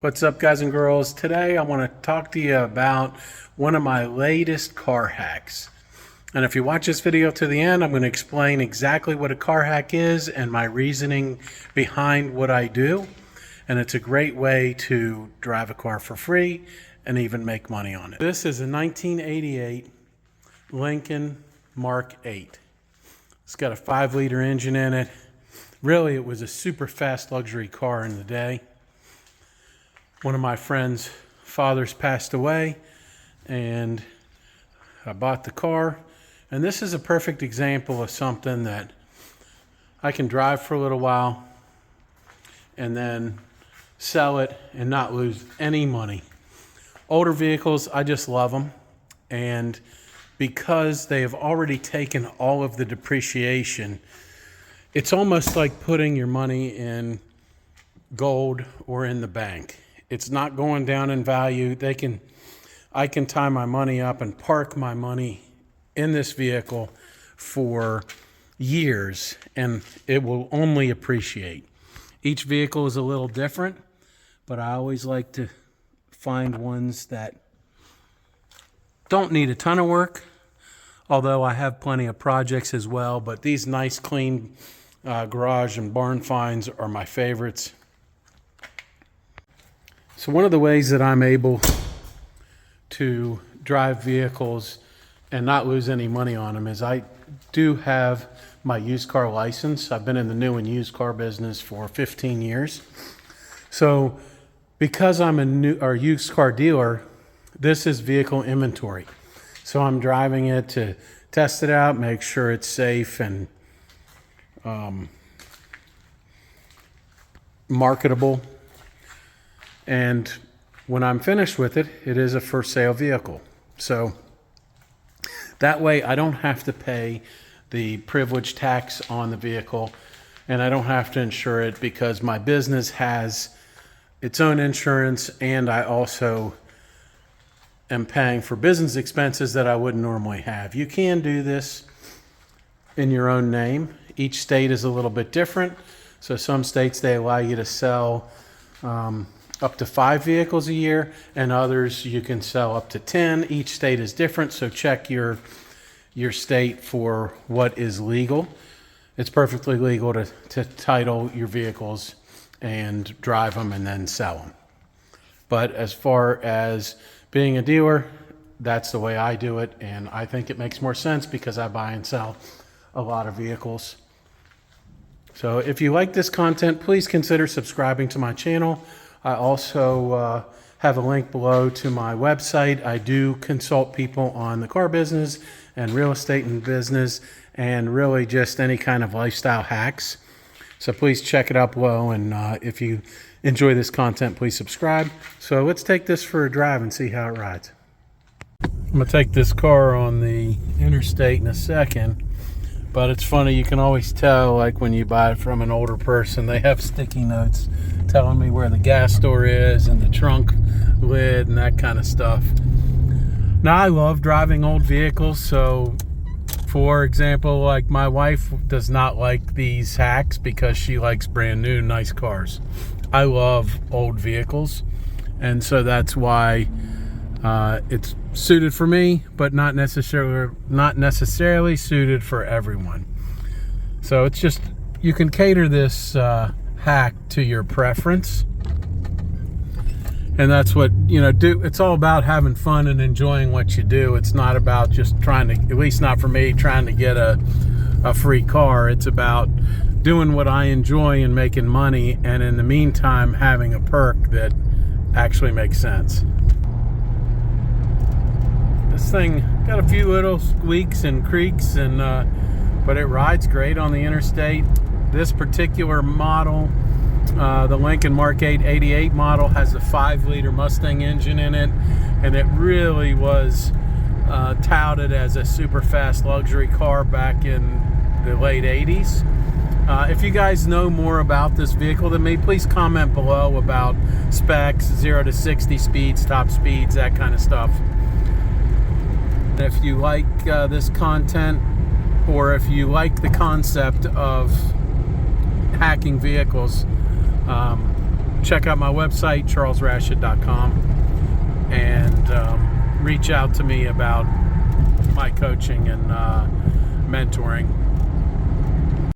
What's up, guys and girls? Today I want to talk to you about one of my latest car hacks. And if you watch this video to the end, I'm going to explain exactly what a car hack is and my reasoning behind what I do. And it's a great way to drive a car for free and even make money on it. This is a 1988 Lincoln Mark 8. It's got a 5-liter engine in it. Really, it was a super fast luxury car in the day. One of my friend's fathers passed away, and I bought the car. And this is a perfect example of something that I can drive for a little while and then sell it and not lose any money. Older vehicles, I just love them. And because they have already taken all of the depreciation, it's almost like putting your money in gold or in the bank. It's not going down in value. I can tie my money up and park my money in this vehicle for years, and it will only appreciate. Each vehicle is a little different, but I always like to find ones that don't need a ton of work, although I have plenty of projects as well. But these nice, clean garage and barn finds are my favorites. So one of the ways that I'm able to drive vehicles and not lose any money on them is I do have my used car license. I've been in the new and used car business for 15 years. So because I'm a used car dealer, this is vehicle inventory. So I'm driving it to test it out, make sure it's safe and marketable. And when I'm finished with it, it is a for sale vehicle. So that way I don't have to pay the privilege tax on the vehicle, and I don't have to insure it because my business has its own insurance, and I also am paying for business expenses that I wouldn't normally have. You can do this in your own name. Each state is a little bit different. So some states, they allow you to sell up to 5 vehicles a year, and others you can sell up to 10. Each state is different, so check your state for what is legal. It's perfectly legal to title your vehicles and drive them and then sell them. But as far as being a dealer, that's the way I do it, and I think it makes more sense because I buy and sell a lot of vehicles. So if you like this content, please consider subscribing to my channel. I also have a link below to my website. I do consult people on the car business and real estate and business and really just any kind of lifestyle hacks. So please check it out below, and if you enjoy this content, please subscribe. So let's take this for a drive and see how it rides. I'm going to take this car on the interstate in a second. But it's funny, you can always tell, like when you buy it from an older person, they have sticky notes telling me where the gas store is and the trunk lid and that kind of stuff. Now, I love driving old vehicles. So, for example, like my wife does not like these hacks because she likes brand new, nice cars. I love old vehicles. And so that's why it's suited for me, but not necessarily suited for everyone. So it's just, you can cater this hack to your preference, and that's what it's all about, having fun and enjoying what you do. It's not about just trying to, at least not for me, trying to get a free car. It's about doing what I enjoy and making money, and in the meantime having a perk that actually makes sense. This thing got a few little squeaks and creaks, and but it rides great on the interstate. This particular model, the Lincoln Mark 8 88 model, has a 5-liter Mustang engine in it, and it really was touted as a super fast luxury car back in the late 80s. If you guys know more about this vehicle than me, please comment below about specs, 0 to 60 speeds, top speeds, that kind of stuff. If you like this content, or if you like the concept of hacking vehicles, check out my website, charlesrashid.com, and reach out to me about my coaching and mentoring.